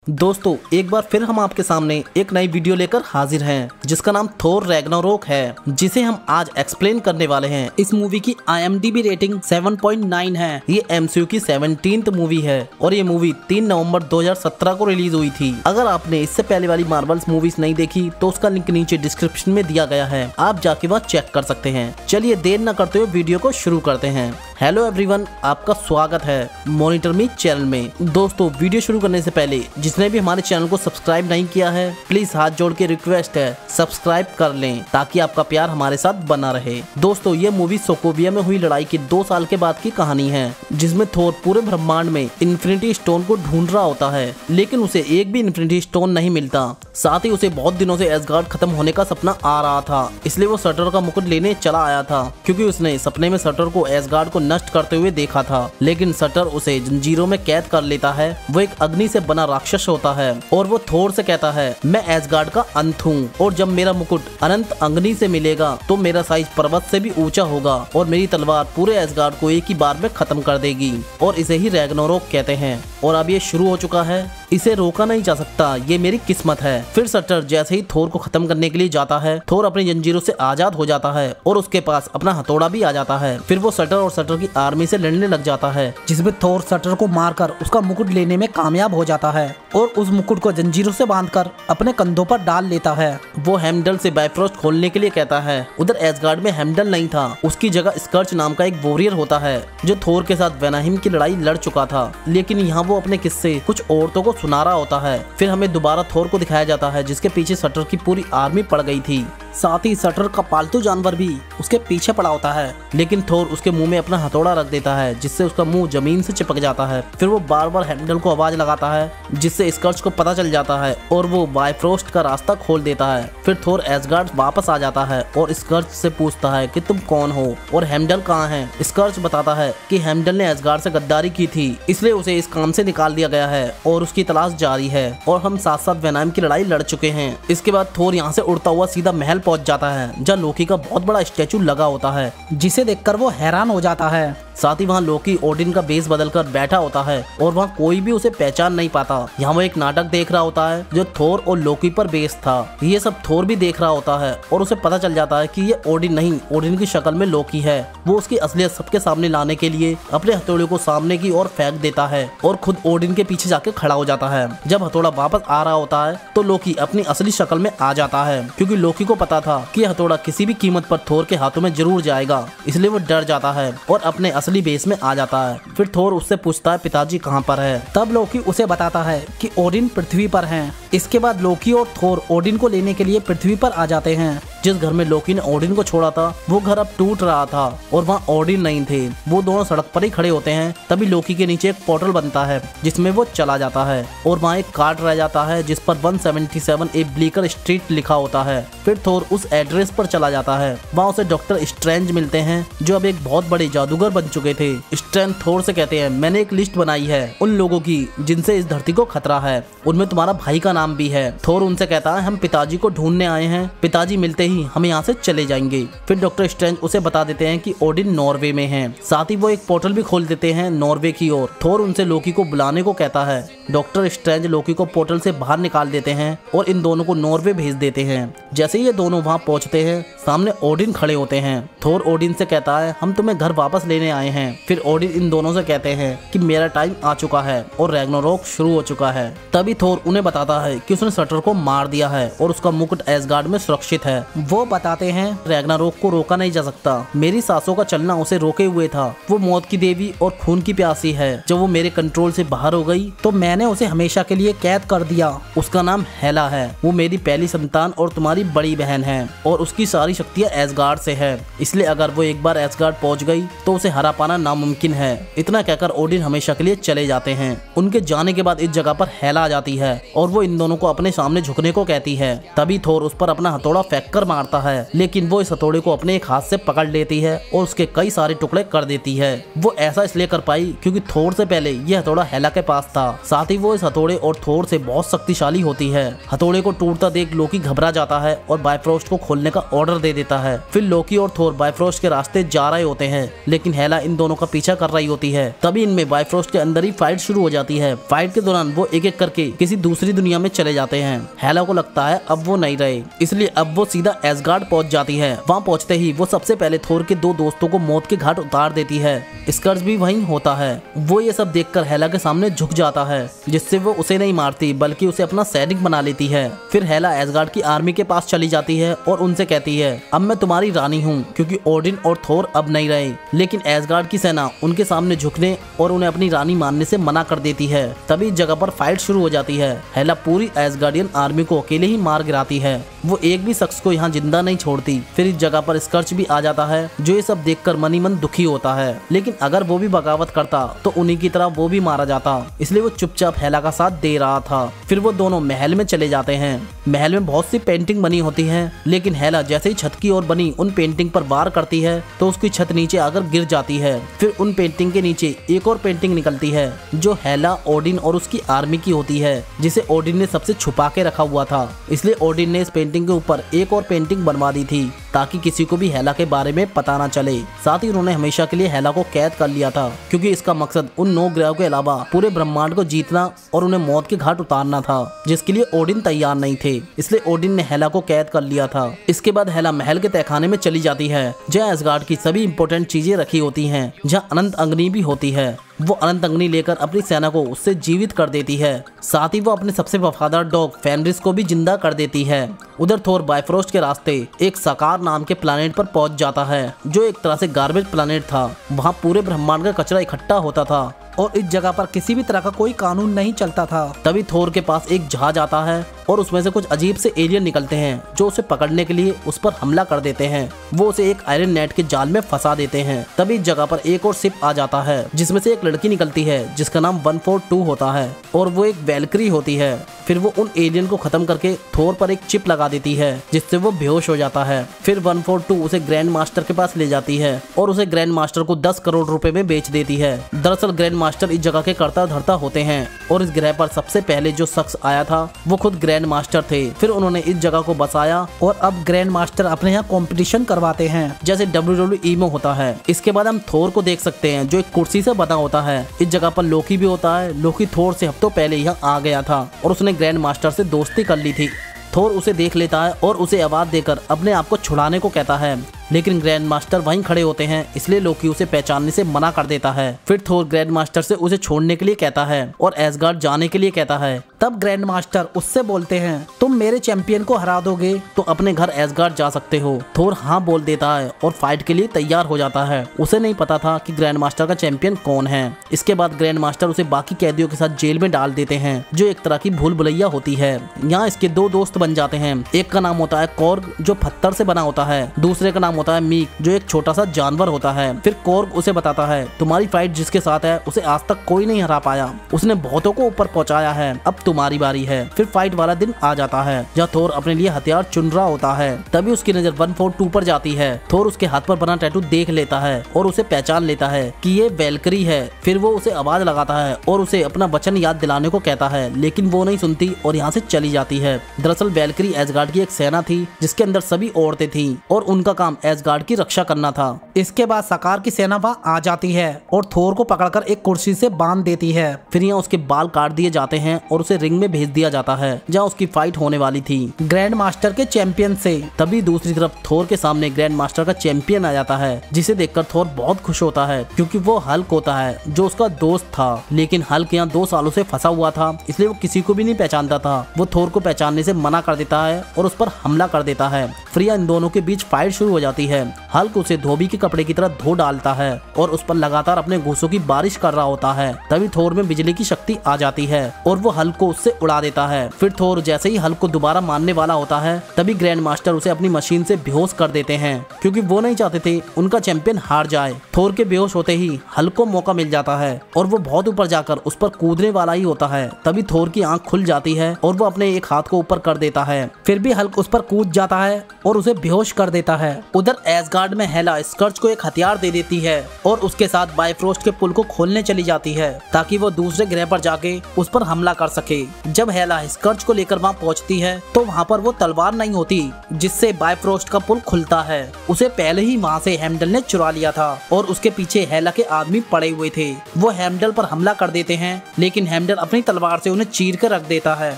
दोस्तों एक बार फिर हम आपके सामने एक नई वीडियो लेकर हाजिर हैं जिसका नाम थोर रैग्नारोक है, जिसे हम आज एक्सप्लेन करने वाले हैं। इस मूवी की IMDb रेटिंग 7.9 है। ये MCU की 17th मूवी है और ये मूवी 3 नवंबर 2017 को रिलीज हुई थी। अगर आपने इससे पहले वाली मार्वल्स मूवीज नहीं देखी तो उसका लिंक नीचे डिस्क्रिप्शन में दिया गया है, आप जाके वहाँ चेक कर सकते हैं। चलिए देर न करते हुए वीडियो को शुरू करते हैं। हेलो एवरीवन, आपका स्वागत है मॉनिटर मी चैनल में। दोस्तों वीडियो शुरू करने से पहले जिसने भी हमारे चैनल को सब्सक्राइब नहीं किया है, प्लीज हाथ जोड़ के रिक्वेस्ट है सब्सक्राइब कर लें ताकि आपका प्यार हमारे साथ बना रहे। दोस्तों ये मूवी सोकोविया में हुई लड़ाई के 2 साल के बाद की कहानी है, जिसमें थोर पूरे ब्रह्मांड में इन्फिनिटी स्टोन को ढूंढ रहा होता है, लेकिन उसे एक भी इन्फिनिटी स्टोन नहीं मिलता। साथ ही उसे बहुत दिनों से एसगार्ड खत्म होने का सपना आ रहा था, इसलिए वो सर्टर का मुकुट लेने चला आया था, क्योंकि उसने सपने में सर्टर को एसगार्ड को नष्ट करते हुए देखा था। लेकिन सर्टर उसे जंजीरों में कैद कर लेता है। वो एक अग्नि से बना राक्षस होता है और वो थोर से कहता है, मैं एसगार्ड का अंत हूँ और जब मेरा मुकुट अनंत अग्नि से मिलेगा तो मेरा साइज पर्वत से भी ऊंचा होगा और मेरी तलवार पूरे एसगार्ड को एक ही बार में खत्म कर देगी। और इसे ही रैग्नारोक कहते हैं। और अब ये शुरू हो चुका है, इसे रोका नहीं जा सकता, ये मेरी किस्मत है। फिर सर्टर जैसे ही थोर को खत्म करने के लिए जाता है, थोर अपनी जंजीरों से आजाद हो जाता है और उसके पास अपना हथौड़ा भी आ जाता है। फिर वो सर्टर और सर्टर की आर्मी से लड़ने लग जाता है, जिसमें थोर सर्टर को मारकर उसका मुकुट लेने में कामयाब हो जाता है और उस मुकुट को जंजीरों से बांधकर अपने कंधों पर डाल लेता है। वो हेमडल से बाइफ्रोस्ट खोलने के लिए कहता है। उधर एसगार्ड में हेमडल नहीं था, उसकी जगह स्कर्च नाम का एक वॉरियर होता है जो थोर के साथ वेनाहिम की लड़ाई लड़ चुका था, लेकिन यहाँ वो अपने किस्से कुछ औरतों को सुना रहा होता है। फिर हमें दोबारा थोर को दिखाया जाता है, जिसके पीछे सर्टर की पूरी आर्मी पड़ गई थी। साथ ही सर्टर का पालतू जानवर भी उसके पीछे पड़ा होता है, लेकिन थोर उसके मुंह में अपना हथौड़ा रख देता है, जिससे उसका मुंह जमीन से चिपक जाता है। फिर वो बार बार हेमडल को आवाज लगाता है, जिससे स्कर्च को पता चल जाता है और वो बाइफ्रोस्ट का रास्ता खोल देता है। फिर थोर एसगार्ड वापस आ जाता है और स्कर्च से पूछता है कि तुम कौन हो और हेमडल कहाँ है। स्कर्च बताता है कि हेमडल ने एसगार्ड से गद्दारी की थी, इसलिए उसे इस काम से निकाल दिया गया है और उसकी तलाश जारी है और हम साथ साथ वेनाइम की लड़ाई लड़ चुके हैं। इसके बाद थोर यहाँ से उड़ता हुआ सीधा महल पहुंच जाता है, जहाँ लोकी का बहुत बड़ा स्टैचू लगा होता है, जिसे देखकर वो हैरान हो जाता है। साथ ही वहाँ लोकी ओडिन का बेस बदलकर बैठा होता है और वहाँ कोई भी उसे पहचान नहीं पाता। यहाँ वो एक नाटक देख रहा होता है जो थोर और लोकी पर बेस था। ये सब थोर भी देख रहा होता है और उसे पता चल जाता है कि ये ओडिन नहीं, ओडिन की शक्ल में लोकी है। वो उसकी असलियत सबके सामने लाने के लिए अपने हथौड़े को सामने की ओर फेंक देता है और खुद ओडिन के पीछे जाके खड़ा हो जाता है। जब हथौड़ा वापस आ रहा होता है तो लोकी अपनी असली शक्ल में आ जाता है, क्योंकि लोकी को पता था कि हथौड़ा किसी भी कीमत पर थोर के हाथों में जरूर जाएगा, इसलिए वो डर जाता है और अपने असली बेस में आ जाता है। फिर थोर उससे पूछता है पिताजी कहाँ पर है। तब लोकी उसे बताता है कि ओडिन पृथ्वी पर हैं। इसके बाद लोकी और थोर ओडिन को लेने के लिए पृथ्वी पर आ जाते हैं। जिस घर में लोकी ने ओडिन को छोड़ा था वो घर अब टूट रहा था और वहाँ ओडिन नहीं थे। वो दोनों सड़क पर ही खड़े होते हैं। तभी लोकी के नीचे एक पोर्टल बनता है जिसमें वो चला जाता है और वहाँ एक कार्ड रह जाता है जिस पर 177 ए ब्लीकर स्ट्रीट लिखा होता है। फिर थोर उस एड्रेस पर चला जाता है। वहाँ उसे डॉक्टर स्ट्रेंज मिलते हैं जो अब एक बहुत बड़े जादूगर बन चुके थे। स्ट्रेंज थोर से कहते हैं, मैंने एक लिस्ट बनाई है उन लोगों की जिनसे इस धरती को खतरा है, उनमें तुम्हारा भाई का नाम भी है। थोर उनसे कहता है, हम पिताजी को ढूंढने आए हैं, पिताजी मिलते ही हम यहाँ से चले जाएंगे। फिर डॉक्टर स्ट्रेंज उसे बता देते हैं कि ओडिन नॉर्वे में है। साथ ही वो एक पोर्टल भी खोल देते हैं नॉर्वे की ओर। थोर उनसे लोकी को बुलाने को कहता है। डॉक्टर स्ट्रेंज लोकी को पोर्टल से बाहर निकाल देते हैं और इन दोनों को नॉर्वे भेज देते हैं। जैसे ही ये दोनों वहाँ पहुँचते हैं, सामने ओडिन खड़े होते हैं। थोर ओडिन से कहता है, हम तुम्हें घर वापस लेने आए हैं। फिर ओडिन इन दोनों से कहते हैं कि मेरा टाइम आ चुका है और रैग्नारोक शुरू हो चुका है। तभी थोर उन्हें बताता है कि उसने सर्टर को मार दिया है और उसका मुकुट एसगार्ड में सुरक्षित है। वो बताते हैं, रैग्नारोक को रोका नहीं जा सकता, मेरी सांसों का चलना उसे रोके हुए था। वो मौत की देवी और खून की प्यासी है। जब वो मेरे कंट्रोल से बाहर हो गई तो मैंने उसे हमेशा के लिए कैद कर दिया। उसका नाम हेला है। वो मेरी पहली संतान और तुम्हारी बड़ी बहन है और उसकी सारी शक्तियाँ एसगार्ड से है, इसलिए अगर वो एक बार एसगार्ड पहुंच गई तो उसे हरा पाना नामुमकिन है। इतना कहकर ओडिन हमेशा के लिए चले जाते हैं। उनके जाने के बाद इस जगह पर हेला आ जाती है और वो इन दोनों को अपने सामने झुकने को कहती है। तभी थोर उस पर अपना हथौड़ा फेंक कर मारता है, लेकिन वो इस हथौड़े को अपने एक हाथ से पकड़ लेती है और उसके कई सारे टुकड़े कर देती है। वो ऐसा इसलिए कर पाई क्योंकि थोर से पहले यह हथौड़ा हेला के पास था। साथ ही वो इस हथौड़े और थोर से बहुत शक्तिशाली होती है। हथौड़े को टूटता देख लोकी घबरा जाता है और बायफ्रोस्ट को खोलने का ऑर्डर दे देता है। फिर लोकी और थोर बायफ्रोस्ट के रास्ते जा रहे होते हैं, लेकिन हेला इन दोनों का पीछा कर रही होती है। तभी इनमें बायफ्रोस्ट के अंदर ही फाइट शुरू हो जाती है। फाइट के दौरान वो एक एक करके किसी दूसरी दुनिया में चले जाते हैं। हेला को लगता है अब वो नहीं रहे, इसलिए अब वो सीधा एसगार्ड पहुंच जाती है। वहां पहुंचते ही वो सबसे पहले थोर के दो दोस्तों को मौत के घाट उतार देती है। स्कर्स भी वहीं होता है। वो ये सब देखकर हेला के सामने झुक जाता है, जिससे वो उसे नहीं मारती बल्कि उसे अपना सैनिक बना लेती है। फिर हेला एसगार्ड की आर्मी के पास चली जाती है और उनसे कहती है अब मैं तुम्हारी रानी हूँ, क्योंकि ओडिन और थोर अब नहीं रहे। लेकिन एसगार्ड की सेना उनके सामने झुकने और उन्हें अपनी रानी मानने से मना कर देती है। तभी इस जगह पर फाइट शुरू हो जाती है। हेला पूरी एसगार्डियन आर्मी को अकेले ही मार गिराती है। वो एक भी शख्स को यहाँ जिंदा नहीं छोड़ती। फिर इस जगह पर स्कर्च भी आ जाता है, जो ये सब देखकर मन ही मन दुखी होता है। लेकिन अगर वो भी बगावत करता तो उन्हीं की तरह वो भी मारा जाता, इसलिए वो चुपचाप हेला का साथ दे रहा था। फिर वो दोनों महल में चले जाते हैं। महल में बहुत सी पेंटिंग बनी होती है, लेकिन हेला जैसे ही छत की ओर बनी उन पेंटिंग पर वार करती है तो उसकी छत नीचे आकर गिर जाती है। फिर उन पेंटिंग के नीचे एक और पेंटिंग निकलती है, जो हेला, ओडिन और उसकी आर्मी की होती है, जिसे ओडिन ने सबसे छुपा के रखा हुआ था। इसलिए ओडिन ने इस पेंटिंग के ऊपर एक और पेंटिंग बनवा दी थी, ताकि किसी को भी हेला के बारे में पता ना चले। साथ ही उन्होंने हमेशा के लिए हेला को कैद कर लिया था, क्योंकि इसका मकसद उन 9 ग्रहों के अलावा पूरे ब्रह्मांड को जीतना और उन्हें मौत के घाट उतारना था, जिसके लिए ओडिन तैयार नहीं थे। इसलिए ओडिन ने हेला को कैद कर लिया था। इसके बाद हेला महल के तहखाने में चली जाती है, जहाँ एसगार्ड की सभी इंपॉर्टेंट चीजें रखी होती हैं, जहाँ अनंत अग्नि भी होती है। वो अनंत अग्नि लेकर अपनी सेना को उससे जीवित कर देती है। साथ ही वो अपने सबसे वफादार डॉग फेनरिस को भी जिंदा कर देती है। उधर थोर बायफ्रोस्ट के रास्ते एक सकार नाम के प्लानेट पर पहुंच जाता है, जो एक तरह से गार्बेज प्लानेट था। वहाँ पूरे ब्रह्मांड का कचरा इकट्ठा होता था और इस जगह पर किसी भी तरह का कोई कानून नहीं चलता था। तभी थोर के पास एक जहाज आता है और उसमें से कुछ अजीब से एलियन निकलते हैं, जो उसे पकड़ने के लिए उस पर हमला कर देते हैं। वो उसे एक आयरन नेट के जाल में फंसा देते हैं। तभी इस जगह पर एक और शिप आ जाता है, जिसमें से एक लड़की निकलती है जिसका नाम 142 होता है और वो एक वैल्क्री होती है। फिर वो उन एलियन को खत्म करके थोर पर एक चिप लगा देती है, जिससे वो बेहोश हो जाता है। फिर 142 उसे ग्रैंड मास्टर के पास ले जाती है और उसे ग्रैंड मास्टर को 10 करोड़ रुपए में बेच देती है। दरअसल ग्रैंड मास्टर इस जगह के कर्ता धर्ता होते हैं और इस ग्रह पर सबसे पहले जो शख्स आया था वो खुद ग्रैंड मास्टर थे। फिर उन्होंने इस जगह को बसाया और अब ग्रैंड मास्टर अपने यहाँ कंपटीशन करवाते हैं, जैसे WWE में होता है। इसके बाद हम थोर को देख सकते हैं, जो एक कुर्सी से बना होता है। इस जगह पर लोकी भी होता है। लोकी थोर से हफ्तों पहले यहाँ आ गया था और उसने ग्रैंड मास्टर से दोस्ती कर ली थी। थोर उसे देख लेता है और उसे आवाज देकर अपने आप को छुड़ाने को कहता है, लेकिन ग्रैंड मास्टर वहीं खड़े होते हैं, इसलिए लोकी उसे पहचानने से मना कर देता है। फिर थोर ग्रैंड मास्टर से उसे छोड़ने के लिए कहता है और एसगार्ड जाने के लिए कहता है। तब ग्रैंड मास्टर उससे बोलते हैं, तुम मेरे चैंपियन को हरा दोगे तो अपने घर एसगार्ड जा सकते हो। थोर हाँ बोल देता है और फाइट के लिए तैयार हो जाता है। उसे नहीं पता था कि ग्रैंड मास्टर का चैंपियन कौन है। इसके बाद ग्रैंड मास्टर उसे बाकी कैदियों के साथ जेल में डाल देते हैं, जो एक तरह की भूल भुलैया होती है। यहाँ इसके 2 दोस्त बन जाते हैं। एक का नाम होता है कॉर्ग, जो पत्थर से बना होता है। दूसरे का नाम होता है मीक, जो एक छोटा सा जानवर होता है। फिर कॉर्ग उसे बताता है, तुम्हारी फाइट जिसके साथ है उसे आज तक कोई नहीं हरा पाया, उसने बहुतों को ऊपर पहुंचाया है, अब तुम्हारी बारी है। फिर फाइट वाला दिन आ जाता है, जहाँ थोर अपने लिए हथियार चुन रहा होता है। तभी उसकी नजर 142 पर जाती है। थोर उसके हाथ पर बना टैटू देख लेता है और उसे पहचान लेता है कि ये वैल्करी है। फिर वो उसे आवाज लगाता है और उसे अपना वचन याद दिलाने को कहता है, लेकिन वो नहीं सुनती और यहाँ से चली जाती है। दरअसल वैल्करी एसगार्ड की एक सेना थी, जिसके अंदर सभी औरतें थी और उनका काम एसगार्ड की रक्षा करना था। इसके बाद सकार की सेना वहाँ आ जाती है और थोर को पकड़कर एक कुर्सी से बांध देती है। फिर यहाँ उसके बाल काट दिए जाते हैं और उसे रिंग में भेज दिया जाता है, जहाँ उसकी फाइट होने वाली थी ग्रैंड मास्टर के चैंपियन से। तभी दूसरी तरफ थोर के सामने ग्रैंड मास्टर का चैंपियन आ जाता है, जिसे देखकर थोर बहुत खुश होता है, क्योंकि वो हल्क होता है, जो उसका दोस्त था। लेकिन हल्क यहाँ 2 सालों से फंसा हुआ था, इसलिए वो किसी को भी नहीं पहचानता था। वो थोर को पहचानने से मना कर देता है और उस पर हमला कर देता है। फिर इन दोनों के बीच फाइट शुरू हो जाती है। हल्क उसे धोबी के कपड़े की तरह धो डालता है और उस पर लगातार अपने घूंसों की बारिश कर रहा होता है। तभी थोर में बिजली की शक्ति आ जाती है और वो हल्क को उससे उड़ा देता है। फिर थोर जैसे ही हल्क को दोबारा मारने वाला होता है, तभी ग्रैंड मास्टर उसे अपनी मशीन से बेहोश कर देते हैं, क्योंकि वो नहीं चाहते थे उनका चैंपियन हार जाए। थोर के बेहोश होते ही हल्क को मौका मिल जाता है और वो बहुत ऊपर जाकर उस पर कूदने वाला ही होता है। तभी थोर की आंख खुल जाती है और वो अपने एक हाथ को ऊपर कर देता है। फिर भी हल्क उस पर कूद जाता है और उसे बेहोश कर देता है। उधर एसगार्ड में हेला स्कर्ज को एक हथियार दे देती है और उसके साथ बाइफ्रोस्ट के पुल को खोलने चली जाती है ताकि वो दूसरे ग्रह पर जाके उस पर हमला कर सके। जब हेला स्कर्ज को लेकर वहाँ पहुँचती है तो वहाँ पर वो तलवार नहीं होती जिससे बाइफ्रोस्ट का पुल खुलता है। उसे पहले ही वहाँ से हेमडल ने चुरा लिया था और उसके पीछे हेला के आदमी पड़े हुए थे। वो हेमडल पर हमला कर देते हैं लेकिन हेमडल अपनी तलवार से उन्हें चीर कर रख देता है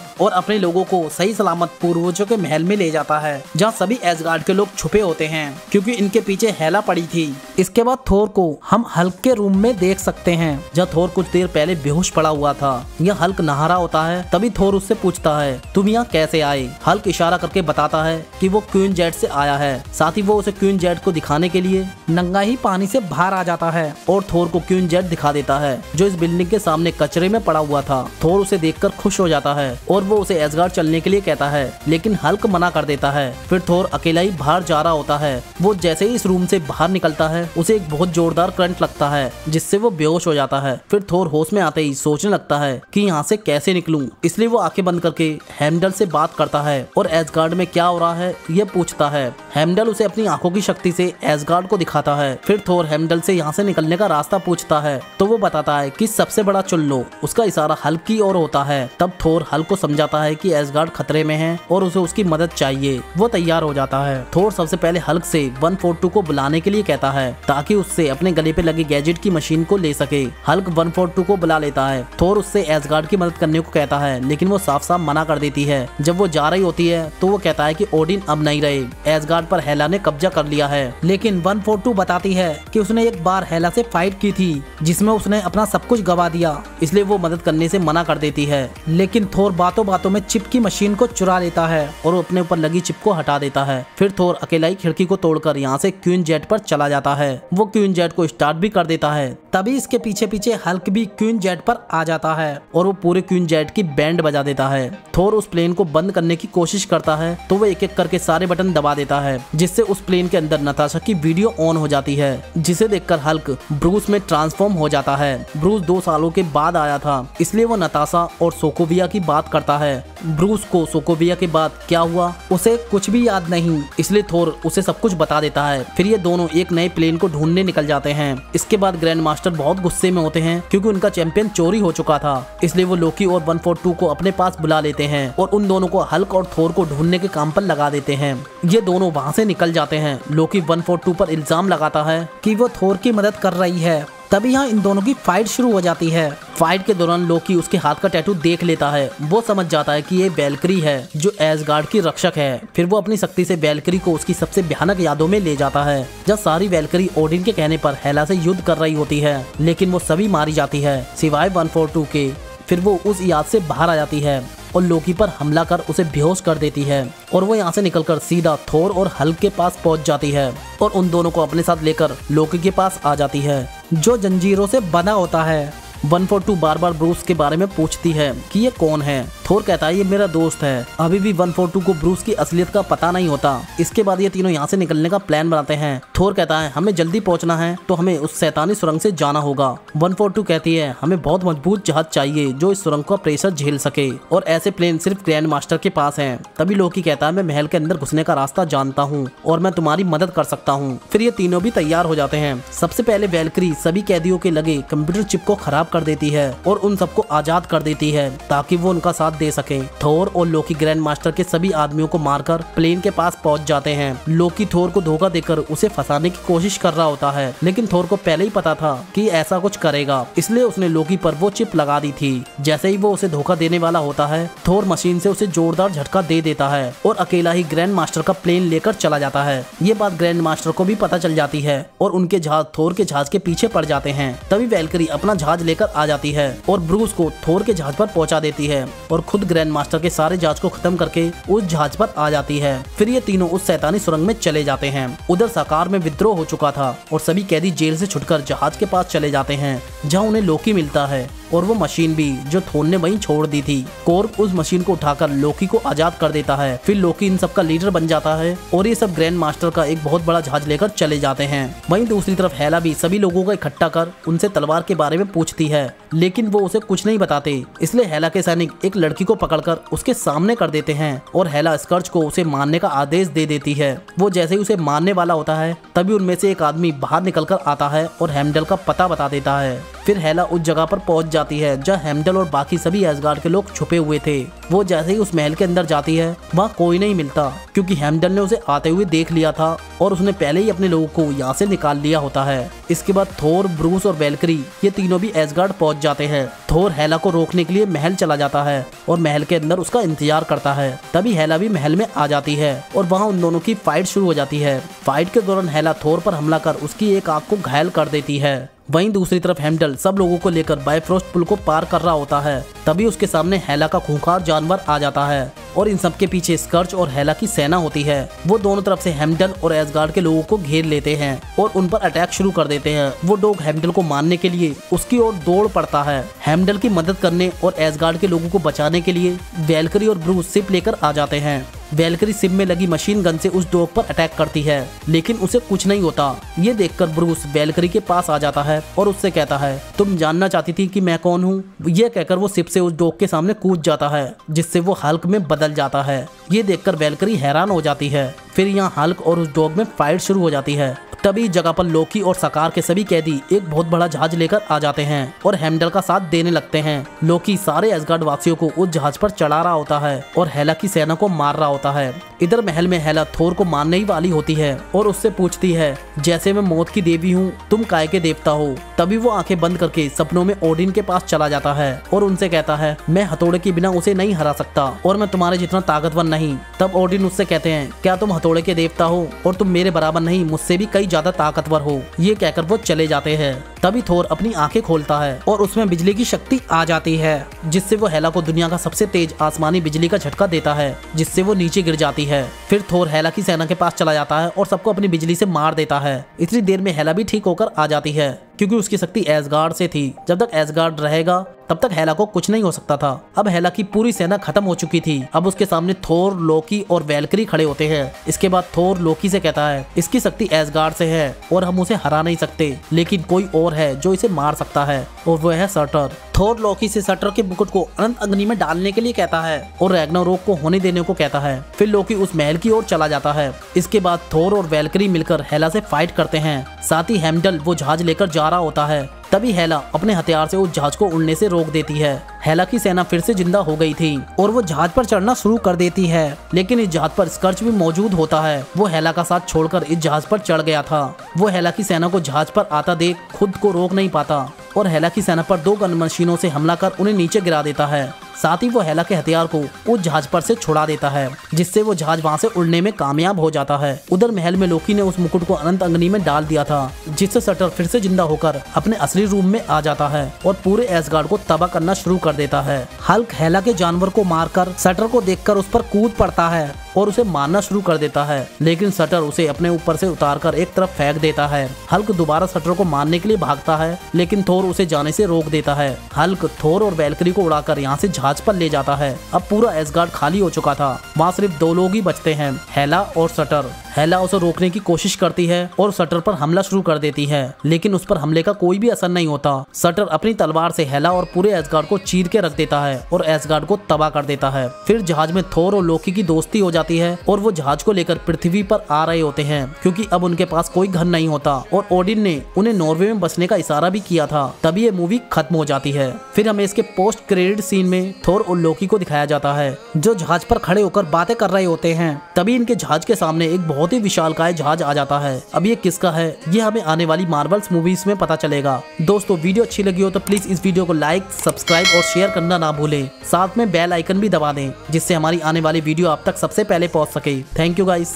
और अपने लोगों को सही सलामत पूर्वजों के महल में ले जाता है जहाँ सभी एसगार्ड के लोग छुपे होते हैं क्योंकि इनके पीछे हेला पड़ी थी। इसके बाद थोर को हम हल्क के रूम में देख सकते हैं जहाँ थोर कुछ देर पहले बेहोश पड़ा हुआ था। यह हल्क नहा रहा होता है, तभी थोर उससे पूछता है तुम यहाँ कैसे आए। हल्क इशारा करके बताता है कि वो क्वीन जेट से आया है। साथ ही वो उसे क्वीन जेट को दिखाने के लिए नंगा ही पानी से बाहर आ जाता है और थोर को क्वीन जेट दिखा देता है जो इस बिल्डिंग के सामने कचरे में पड़ा हुआ था। थोर उसे देखकर खुश हो जाता है और वो उसे एसगार्ड चलने के लिए कहता है लेकिन हल्क मना कर देता है। फिर थोर अकेला ही बाहर जा रहा होता है। वो जैसे ही इस रूम से बाहर निकलता है उसे एक बहुत जोरदार करंट लगता है जिससे वो बेहोश हो जाता है। फिर थोर होश में आते ही सोचने लगता है कि यहाँ से कैसे निकलूं, इसलिए वो आंखें बंद करके हेमडल से बात करता है और एसगार्ड में क्या हो रहा है ये पूछता है। हेमडल उसे अपनी आंखों की शक्ति से एसगार्ड को दिखाता है। फिर थोर हेमडल से यहाँ से निकलने का रास्ता पूछता है तो वो बताता है कि सबसे बड़ा चुल्लो। उसका इशारा हल्क की ओर होता है। तब थोर हल्क को समझाता है कि एसगार्ड खतरे में है और उसे उसकी मदद चाहिए। वो तैयार हो जाता है। थोर सबसे पहले हल्क से 142 को बुलाने के लिए कहता है ताकि उससे अपने गले पे लगी गैजेट की मशीन को ले सके। हल्क 142 को बुला लेता है। थोर उससे एसगार्ड की मदद करने को कहता है लेकिन वो साफ साफ मना कर देती है। जब वो जा रही होती है तो वो कहता है कि ओडिन अब नहीं रहे, एसगार्ड पर हेला ने कब्जा कर लिया है। लेकिन 142 बताती है कि उसने एक बार हेला से फाइट की थी जिसमें उसने अपना सब कुछ गवा दिया, इसलिए वो मदद करने से मना कर देती है। लेकिन थोर बातों बातों में चिप की मशीन को चुरा लेता है और अपने ऊपर लगी चिप को हटा देता है। फिर थोर अकेला ही खिड़की को तोड़कर यहाँ से क्वीन जेट पर चला जाता है। वो क्वीन जेट को स्टार्ट भी कर देता है। तभी इसके पीछे पीछे हल्क भी क्वीन जेट पर आ जाता है और वो पूरे क्वीन जेट की बैंड बजा देता है। थोर उस प्लेन को बंद करने की कोशिश करता है तो वो एक एक करके सारे बटन दबा देता है जिससे उस प्लेन के अंदर नताशा की वीडियो ऑन हो जाती है जिसे देखकर हल्क ब्रूस में ट्रांसफॉर्म हो जाता है। ब्रूस 2 सालों के बाद आया था इसलिए वो नताशा और सोकोविया की बात करता है। ब्रूस को सोकोविया के बाद क्या हुआ उसे कुछ भी याद नहीं, इसलिए थोर उसे सब कुछ बता देता है। फिर ये दोनों एक नए प्लेन को ढूंढने निकल जाते हैं। इसके बाद ग्रैंड मास्टर बहुत गुस्से में होते हैं क्योंकि उनका चैंपियन चोरी हो चुका था, इसलिए वो लोकी और 142 को अपने पास बुला लेते हैं और उन दोनों को हल्क और थोर को ढूंढने के काम पर लगा देते हैं। ये दोनों वहाँ से निकल जाते हैं। लोकी 142 पर इल्जाम लगाता है कि वो थोर की मदद कर रही है। तभी यहाँ इन दोनों की फाइट शुरू हो जाती है। फाइट के दौरान लोकी उसके हाथ का टैटू देख लेता है। वो समझ जाता है कि ये वैल्करी है जो एसगार्ड की रक्षक है। फिर वो अपनी शक्ति से वैल्करी को उसकी सबसे भयानक यादों में ले जाता है जब सारी वैल्करी ओडिन के कहने पर हेला से युद्ध कर रही होती है, लेकिन वो सभी मारी जाती है सिवाय 142 के। फिर वो उस याद से बाहर आ जाती है और लोकी पर हमला कर उसे बेहोश कर देती है और वो यहाँ से निकलकर सीधा थोर और हल्क के पास पहुँच जाती है और उन दोनों को अपने साथ लेकर लोकी के पास आ जाती है जो जंजीरों से बंधा होता है। 142 बार बार ब्रूस के बारे में पूछती है कि ये कौन है। थोर कहता है ये मेरा दोस्त है। अभी भी 142 को ब्रूस की असलियत का पता नहीं होता। इसके बाद ये तीनों यहाँ से निकलने का प्लान बनाते हैं। थोर कहता है हमें जल्दी पहुँचना है तो हमें उस शैतानी सुरंग से जाना होगा। 142 कहती है हमें बहुत मजबूत जहाज चाहिए जो इस सुरंग का प्रेशर झेल सके और ऐसे प्लेन सिर्फ ग्रैंड मास्टर के पास है। तभी लोकी कहता है मैं महल के अंदर घुसने का रास्ता जानता हूँ और मैं तुम्हारी मदद कर सकता हूँ। फिर ये तीनों भी तैयार हो जाते हैं। सबसे पहले वैल्करी सभी कैदियों के लगे कंप्यूटर चिप को खराब कर देती है और उन सबको आजाद कर देती है ताकि वो उनका साथ दे सके। थोर और लोकी ग्रैंड मास्टर के सभी आदमियों को मारकर प्लेन के पास पहुंच जाते हैं। लोकी थोर को धोखा देकर उसे फंसाने की कोशिश कर रहा होता है, लेकिन थोर को पहले ही पता था कि ऐसा कुछ करेगा, इसलिए उसने लोकी पर वो चिप लगा दी थी। जैसे ही वो उसे धोखा देने वाला होता है, थोर मशीन से उसे जोरदार झटका दे देता है और अकेला ही ग्रैंड मास्टर का प्लेन लेकर चला जाता है। ये बात ग्रैंड मास्टर को भी पता चल जाती है और उनके जहाज थोर के जहाज के पीछे पड़ जाते हैं। तभी वैल्करी अपना जहाज लेकर आ जाती है और ब्रूस को थोर के जहाज पर पहुंचा देती है और खुद ग्रैंड मास्टर के सारे जहाज को खत्म करके उस जहाज पर आ जाती है। फिर ये तीनों उस शैतानी सुरंग में चले जाते हैं। उधर साकार में विद्रोह हो चुका था और सभी कैदी जेल से छुटकर जहाज के पास चले जाते हैं जहाँ उन्हें लोकी मिलता है। और वो मशीन भी जो थोर ने वहीं छोड़ दी थी। कॉर्ग उस मशीन को उठाकर लोकी को आजाद कर देता है। फिर लोकी इन सबका लीडर बन जाता है और ये सब ग्रैंड मास्टर का एक बहुत बड़ा जहाज लेकर चले जाते हैं। वहीं दूसरी तरफ हेला भी सभी लोगों को इकट्ठा कर उनसे तलवार के बारे में पूछती है, लेकिन वो उसे कुछ नहीं बताते। इसलिए हेला के सैनिक एक लड़की को पकड़कर उसके सामने कर देते हैं और हेला स्कर्च को उसे मारने का आदेश दे देती है। वो जैसे ही उसे मारने वाला होता है तभी उनमें से एक आदमी बाहर निकलकर आता है और हेमडल का पता बता देता है। फिर हेला उस जगह पर पहुंच जाती है जहाँ हेमडल और बाकी सभी एसगार्ड के लोग छुपे हुए थे। वो जैसे ही उस महल के अंदर जाती है वहाँ कोई नहीं मिलता, क्योंकि हेमडल ने उसे आते हुए देख लिया था और उसने पहले ही अपने लोगों को यहाँ से निकाल लिया होता है। इसके बाद थोर, ब्रूस और वैल्करी ये तीनों भी एसगार्ड पहुंच जाते हैं। थोर हेला को रोकने के लिए महल चला जाता है और महल के अंदर उसका इंतजार करता है। तभी हेला भी महल में आ जाती है और वहाँ उन दोनों की फाइट शुरू हो जाती है। फाइट के दौरान हेला थोर पर हमला कर उसकी एक आंख को घायल कर देती है। वहीं दूसरी तरफ हेमडल सब लोगों को लेकर बायफ्रोस्ट पुल को पार कर रहा होता है। तभी उसके सामने हेला का खूंखार जानवर आ जाता है और इन सब के पीछे स्कर्च और हेला की सेना होती है। वो दोनों तरफ से हेमडल और एसगार्ड के लोगों को घेर लेते हैं और उन पर अटैक शुरू कर देते हैं। वो डॉग हेमडल को मारने के लिए उसकी ओर दौड़ पड़ता है। हेमडल की मदद करने और एसगार्ड के लोगों को बचाने के लिए वैल्करी और ब्रूस शिप लेकर आ जाते हैं। वैल्करी शिप में लगी मशीन गन से उस डॉग पर अटैक करती है, लेकिन उसे कुछ नहीं होता। ये देखकर ब्रूस वैल्करी के पास आ जाता है और उससे कहता है, तुम जानना चाहती थी कि मैं कौन हूँ? ये कहकर वो शिप से उस डॉग के सामने कूद जाता है, जिससे वो हल्क में बदल जाता है। ये देखकर वैल्करी हैरान हो जाती है। फिर यहाँ हल्क और उस डॉग में फाइट शुरू हो जाती है। तभी जगह पर लोकी और सकार के सभी कैदी एक बहुत बड़ा जहाज लेकर आ जाते हैं और हेमडल का साथ देने लगते हैं। लोकी सारे एसगार्ड वासियों को उस जहाज पर चढ़ा रहा होता है और हेला की सेना को मार रहा होता है। इधर महल में हेला थोर को मारने ही वाली होती है और उससे पूछती है, जैसे मैं मौत की देवी हूँ, तुम काय के देवता हो? तभी वो आंखें बंद करके सपनों में ओडिन के पास चला जाता है और उनसे कहता है, मैं हथौड़े के बिना उसे नहीं हरा सकता और मैं तुम्हारे जितना ताकतवर नहीं। तब ओडिन उससे कहते हैं, क्या तुम हथौड़े के देवता हो और तुम मेरे बराबर नहीं, मुझसे भी कई ज्यादा ताकतवर हो। ये कहकर वो चले जाते हैं। तभी थोर अपनी आंखें खोलता है और उसमें बिजली की शक्ति आ जाती है, जिससे वो हेला को दुनिया का सबसे तेज आसमानी बिजली का झटका देता है, जिससे वो नीचे गिर जाती है। फिर थोर हेला की सेना के पास चला जाता है और सबको अपनी बिजली से मार देता है। इतनी देर में हेला भी ठीक होकर आ जाती है, क्योंकि उसकी शक्ति एसगार्ड से थी। जब तक एसगार्ड रहेगा तब तक हेला को कुछ नहीं हो सकता था। अब हेला की पूरी सेना खत्म हो चुकी थी। अब उसके सामने थोर, लोकी और वैल्करी खड़े होते हैं। इसके बाद थोर लोकी से कहता है, इसकी शक्ति एसगार्ड से है और हम उसे हरा नहीं सकते, लेकिन कोई और है जो इसे मार सकता है और वो है सटर। थोर लोकी से सटर के मुकुट को अनंत अग्नि में डालने के लिए कहता है और रैग्नारोक को होने देने को कहता है। फिर लोकी उस महल की ओर चला जाता है। इसके बाद थोर और वैल्करी मिलकर हेला से फाइट करते हैं। साथ ही हेमडल वो जहाज लेकर जा रहा होता है। तभी हेला अपने हथियार से उस जहाज को उड़ने से रोक देती है। हेला की सेना फिर से जिंदा हो गई थी और वो जहाज पर चढ़ना शुरू कर देती है, लेकिन इस जहाज पर स्कर्च भी मौजूद होता है। वो हेला का साथ छोड़कर इस जहाज पर चढ़ गया था। वो हेला की सेना को जहाज पर आता देख खुद को रोक नहीं पाता और हेला की सेना पर 2 गन मशीनों से हमला कर उन्हें नीचे गिरा देता है। साथ ही वो हेला के हथियार को उस जहाज पर से छुड़ा देता है, जिससे वो जहाज वहां से उड़ने में कामयाब हो जाता है। उधर महल में लोकी ने उस मुकुट को अनंत अग्नि में डाल दिया था, जिससे सटर फिर से जिंदा होकर अपने असली रूप में आ जाता है और पूरे एसगार्ड को तबाह करना शुरू कर देता है। हल्क हेला के जानवर को मारकर सटर को देखकर उस पर कूद पड़ता है और उसे मारना शुरू कर देता है, लेकिन सटर उसे अपने ऊपर से उतारकर एक तरफ फेंक देता है। हल्क दोबारा सटर को मारने के लिए भागता है, लेकिन थोर उसे जाने से रोक देता है। हल्क थोर और वैल्करी को उड़ाकर यहाँ से जहाज पर ले जाता है। अब पूरा एसगार्ड खाली हो चुका था। वहाँ सिर्फ 2 लोग ही बचते हैं, हेला और सटर। हेला उसे रोकने की कोशिश करती है और सटर पर हमला शुरू कर देती है, लेकिन उस पर हमले का कोई भी असर नहीं होता। सटर अपनी तलवार से हेला और पूरे एसगार्ड को चीर के रख देता है और एसगार्ड को तबाह कर देता है। फिर जहाज में थोर और लोकी की दोस्ती हो जाती है और वो जहाज को लेकर पृथ्वी पर आ रहे होते हैं, क्योंकि अब उनके पास कोई घर नहीं होता और ओडिन ने उन्हें नॉर्वे में बसने का इशारा भी किया था। तभी ये मूवी खत्म हो जाती है। फिर हमें इसके पोस्ट क्रेडिट सीन में थोर और लोकी को दिखाया जाता है, जो जहाज पर खड़े होकर बातें कर रहे होते हैं। तभी इनके जहाज के सामने एक बहुत ही विशालकाय जहाज आ जाता है। अब ये किसका है, ये हमें आने वाली मार्वल्स मूवीज में पता चलेगा। दोस्तों, वीडियो अच्छी लगी हो तो प्लीज इस वीडियो को लाइक, सब्सक्राइब और शेयर करना ना भूलें। साथ में बेल आइकन भी दबा दें, जिससे हमारी आने वाली वीडियो आप तक सबसे पहले पहुंच सके। Thank you guys.